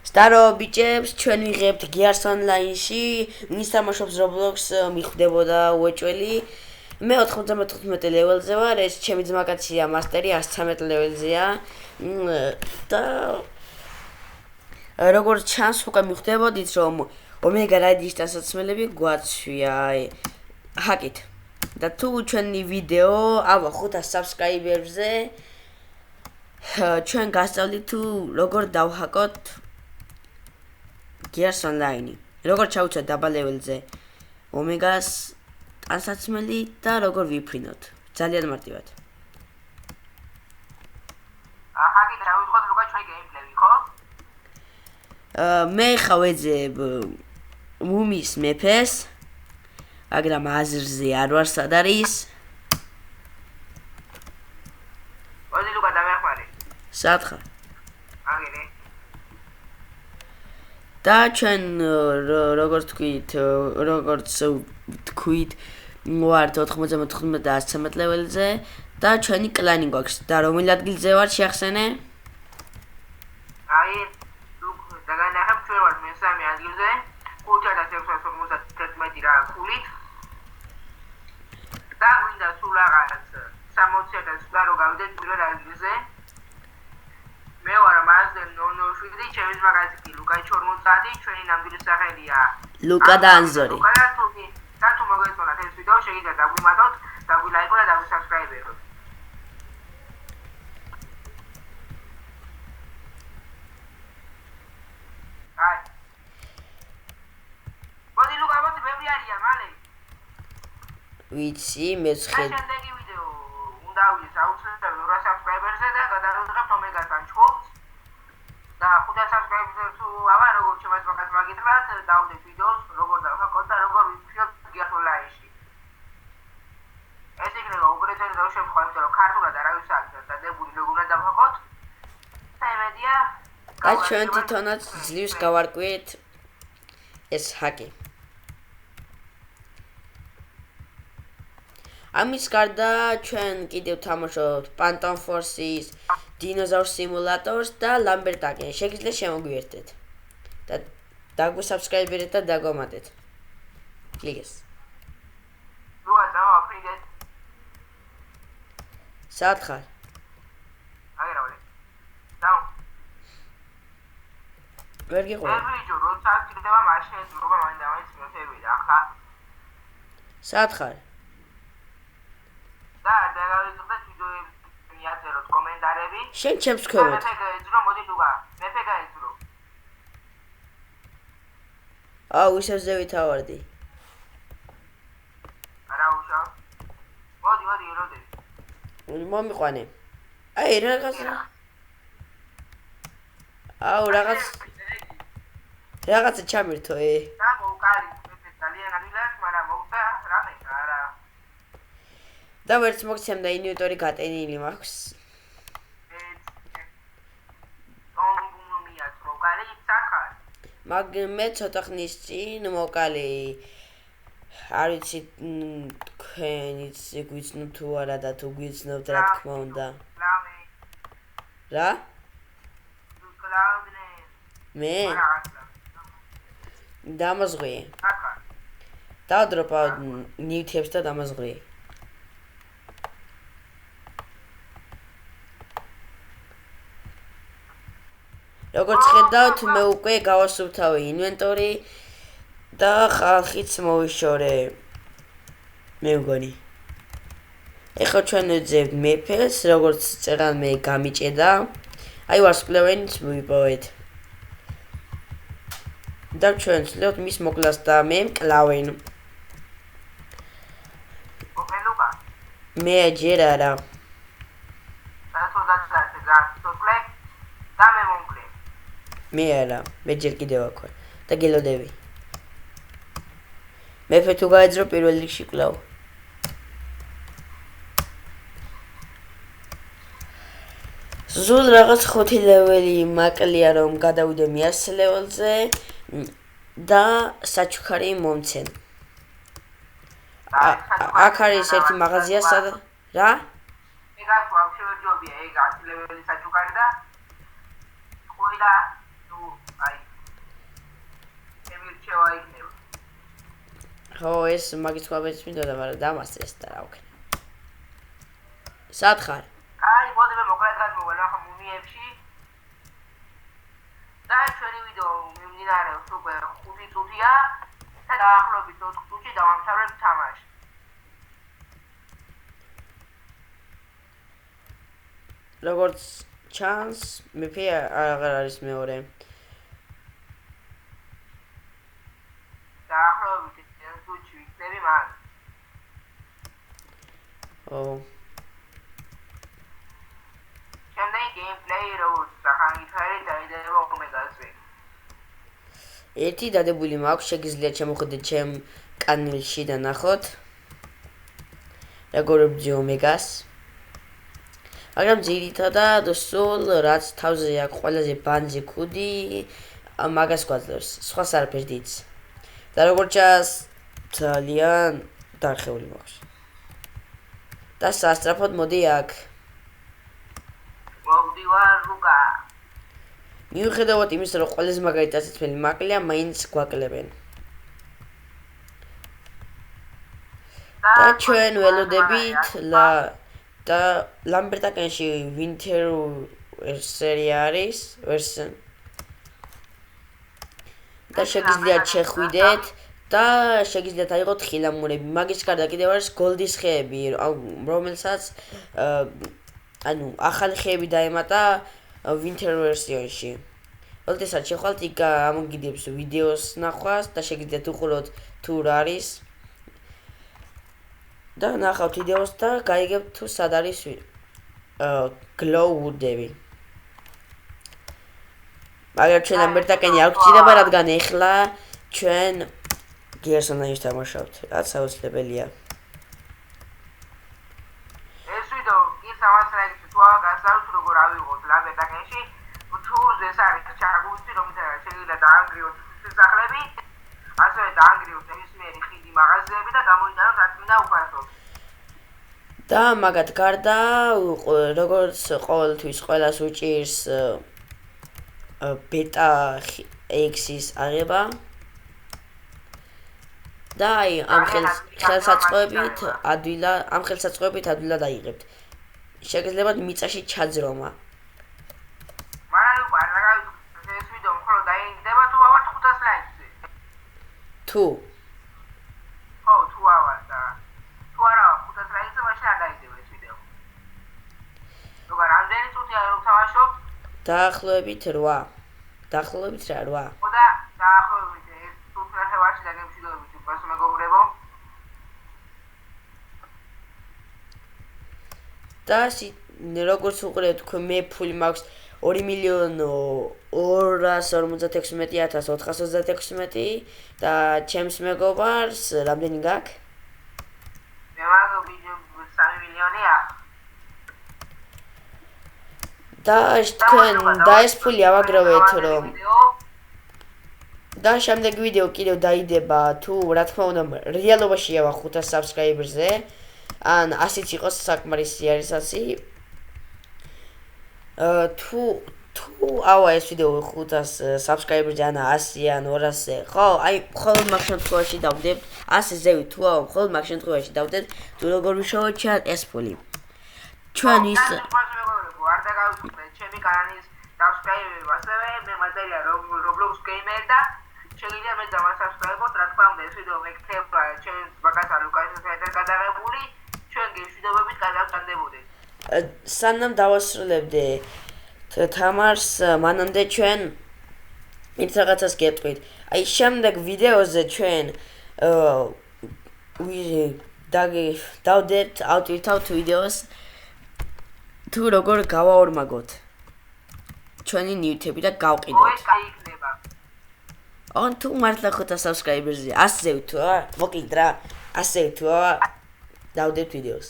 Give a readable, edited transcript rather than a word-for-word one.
Staро biceps ჩვენ ვიღებთ Gears Online-ში, ვინც თამაშობს Roblox მიხვდებოდა უეჭველი. მე 95 ლეველზე ვარ, ეს ჩემი ძმაკაცია მასტერი 113 ლეველზეა. და როგორც ჩანს უკვე მიხვდებოდით რომ Omega Ridge დასაცმელები გვაცვია ჰაკით. და თუ ჩვენი ვიდეო ავა 500 subscriber-ზე ჩვენ გასწავლით თუ როგორ დავჰაკოთ Gears Online. როგორ ჩავუცვათ დაბა ლეველზე Omega-ს დასაცმელი და როგორ ვიფრინოთ. ძალიან მარტივად. ჰაკით რა ვიხოთ ლუკა ჩვენი გეიმპლეი ხო? მე ხა ვეძებ მუმის მეფეს, მაგრამ აზრზე არ ვარ სად არის. ოდი ლუკა დამეხმარი. სად ხარ? აგინი. და ჩვენ როგორც თქვით, ვართ 99 და 113 ლეველზე და ჩვენი კლანი გვაქვს და რომელ ადგილზე ვარ შეახსენე? აი, დაგანახებ ჩვენ ვართ მესამე ადგილზე, 5651 რა ქულით. და გვინდა სულ რაღაც 60-დან სულ რო გავიდეთ პირველ ადგილზე. მე ვარ Mazda 007, ჩემი მაგაზინი ლუკა 40, ჩვენი ნამდვილი სახელია ლუკა და ანზორი. და თუ მოგეწონათ ეს ვიდეო, შეგიძლიათ დაგვიმატოთ, დაგვილაიქოთ და დაგვისაბსკრაიბეროთ. აი. მოდი ლუკა, მოდი ბევრი არიან, მალე. ვიცი, მე ხედავ. შემდეგი ვიდეო უნდა ვიდეს აუცილებლად 200 subscriber-ზე და გადავიღებთ Omega-თან ჩხუბს. და 500 subscriber-ზე თუ ავა როგორ ჩემს მაგას მაგითხრათ, დავდეთ ვიდეოს, როგორ დავხაკოთ და როგორ ვიფრინოთ Gears Online-ში. ეს იქნება უპირატესად დავშევხო, იმიტომ რომ ქართულად არავის აქვს და დებული როგორ უნდა დავხაკოთ. და იმედია და ჩვენ თვითონაც ძლივს გავარკვიეთ ეს ჰაკი. ამის გარდა ჩვენ კიდევ თამაშობთ Phantom Forces, Dinosaur Simulator-ს და Lambertaken. შეგიძლიათ შემოგვიერთდეთ. და დაგვისაბსკრაიბერეთ და დაგვამატეთ. Please. ლუკა, დავაფრინდეთ. სად ხარ? აგერავდი. დაუ. ვერ გიყვე. ვიჯო, როცა კიდევა მაშინ ეძრობა მაინც და მაინც მეთევიდა, ახლა. სად ხარ? და დაგავიწყდეთ ვიდეოები, მიაწეროთ კომენტარები. შენ ჩემს ქვევოთ. მეფე გაეძრო, მოდი ლუკა, მეფე გაეძრო. ისევ ზევითავარდი. არა უშავ. მოდი, ეროდე. მომიყვანე. აი რაღაცა. რაღაცა ჩამირთო და მოვკარი, მეფე ძალიან არილას, მაგრამ მოვწა რამე არა. და ვერც მოგცემ და ინვენტორი გატენილი მაქვს. მე ცოტა ხნის წინ მოკალი. არ ვიცი თქვენიც გვიცნობთ თუ არა და თუ გვიცნობთ რა თქმა უნდა. რა? მე? დამაზღვიე. დავდროპა ნივთებს და დამაზღვიე. როგორც ხედავთ, მე უკვე გავასუფთავე ინვენტორი და ხალხიც მოვიშორე. მე მგონი. ეხლა ჩვენ ვეძებთ მეფეს, როგორც წერან მე გამიჭედა. აი ვარსკვლავენიც მივიპოვეთ. და ჩვენ ვცდილობთ მის მოკლას და მე მკლავენ. ოპელუკა. მე ჯერ არა. და მე მომკლე. მე არა, მე ჯერ კიდევ აქ ვარ და გელოდები. მეფე თუ გაეძრო პირველ რიგში კლავ. ზულ რაღაც 5 ლეველი მაკლია რომ გადავიდე 100 ლეველზე და საჩუქარი მომცენ. აქ არის ერთი მაღაზია სად რა? ეგაც ვაფშე ვერ ჯობია, ეგ 100 ლეველი საჩუქარი და ყველა თუ აი ხო, ეს მაგის თქვაბეც მინდოდა, მაგრამ დამასწრეს და რა ვქნა. სად ხარ? აი, მოდი მე მოკლედ გადმოვანახო მუნიებში. და ჩვენი ვიდეო მიმდინარეობს უკვე 5 წუთია და დაახლოებით 4 წუთში დავამთავრებ თამაში. როგორც ჩანს, მეფე აღარ არის მეორე. დაახლოებით 1 წუთში ვიქნები მან. ო. შემდეგ გეიმპლეი როგორც სახანგიფარი დაიდება ომეგაზე. ერთი დადებული მაქვს, შეგიძლიათ შემოხვიდეთ ჩემ კანალში და ნახოთ. როგორ ვბრძი ომეგას. მაგრამ ძირითადად სულ რაც თავზე აქვს ყველაზე ბანძი ქუდი, მაგას გვაძლევს. სხვას არაფერს დიდს. და როგორც ჩანს, ძალიან დარხეული მაქვს. და სასწრაფოდ მოდი აქ. მოვდივარ რუკა. მიუხედავად იმისა, რომ ყველაზე მაგარი წაცითელი მაკლია, მაინც გვაკლებენ. და ჩვენ ველოდებით და ლამბერტაკენში ვინტერ სერია არის, ვერსიონ. და შეგიძლიათ შეხვიდეთ და შეგიძლიათ აიღოთ ხილამურები. მაგის გარდა კიდევ არის გოლდის ხეები, რომელსაც ანუ ახალი ხეები დაემატა ვინტერ ვერსიონში. ოდესაც შეხვალთ იქ ამოგიდებს ვიდეოს ნახვას და შეგიძლიათ უყუროთ თუ რა არის. და ნახავთ ვიდეოს და გაიგებთ თუ სად არის გლოუუდები. მაგრამ ჩვენ ლამბერტაკენი არ გვჭირდება, რადგან ეხლა ჩვენ Gears Online-ში თამაშობთ, რაც აუცილებელია. ეს ვიდეო კი 300 ლაიქს თუ აღგასავთ როგორ ავიღოთ ლამბერტაკენში, თუ ეს არის ჩაგუსტი, რომელსაც შეიძლება დაანგრიოთ სახლები, ასევე დაანგრიოთ ნებისმიერი ხიდი მაღაზიები და გამოიტანოთ რაც მინდა უფასოდ. და მაგათ გარდა როგორც ყოველთვის ყველას უჭირს ბეტა X-ის აღება. და აი ამ ხელსაწყოებით ადვილად აიღებთ. შეგიძლიათ მიწაში ჩაძრომა. მაგრამ უკვე არ გავიქცეთ ეს ვიდეო მხოლოდ დაინგდება თუ ავართ 500 ლაიქზე. თუ ხო, თუ ავართ და თუ არა 500 ლაიქზე მაშინ არ დაინგდება ეს ვიდეო. როგორ რამდენი წუთია რომ თამაშობთ? დაახლოებით 8. დაახლოებით რა 8. ხო და დაახლოებით ეს წუთნახევარში დაგემშვიდობებით უბრალოდ მეგობრებო. და როგორც უყურებთ, მე ფული მაქვს 2.256.426 და ჩემს მეგობარს რამდენი გაქვს? მე მაქვს 3 მილიონია. და თქვენ და ეს ფული ავაგროვეთ რომ და შემდეგ ვიდეო კიდევ დაიდება თუ რა თქმა უნდა რეალობაში ავა 500 subscriber-ზე ან 100-იც იყოს საკმარისი არისაცი თუ ავა ეს ვიდეო 500 subscriber-ზე ან 100 ან 200-ზე ხო აი მხოლოდ მაგ შემთხვევაში დავდებთ 100 ზევით თუ ავა მხოლოდ მაგ შემთხვევაში დავდებთ თუ როგორ ვიშოვოთ ჩვენ ეს ფული ჩვენ ის არ დაგავიწყდეთ ჩემი კანალის subscribe-ები ასევე მე მატერია Roblox gamer და შეიძლება მე დავასubscribe-ოთ რა თქმა უნდა ეს ვიდეო მეკრება ჩემს ბაკასა ლუკასის հետ გადაღებული ჩვენ გეშვიდობებით გადავტანდებოდეთ სანამ დავასრულებდე თამარს მანამდე ჩვენ ერთ რაღაცას გეტყვით აი შემდეგ ვიდეოზე ჩვენ დავდებთ ავტვირთავთ ვიდეოს თუ როგორ გავაორმაგოთ ჩვენი ნივთები და გავყიდოთ. ან თუ მართლა 500 subscriber-ზე 100-ზე თუ მოკლედ რა 100-ზე თუ დავდებთ ვიდეოს.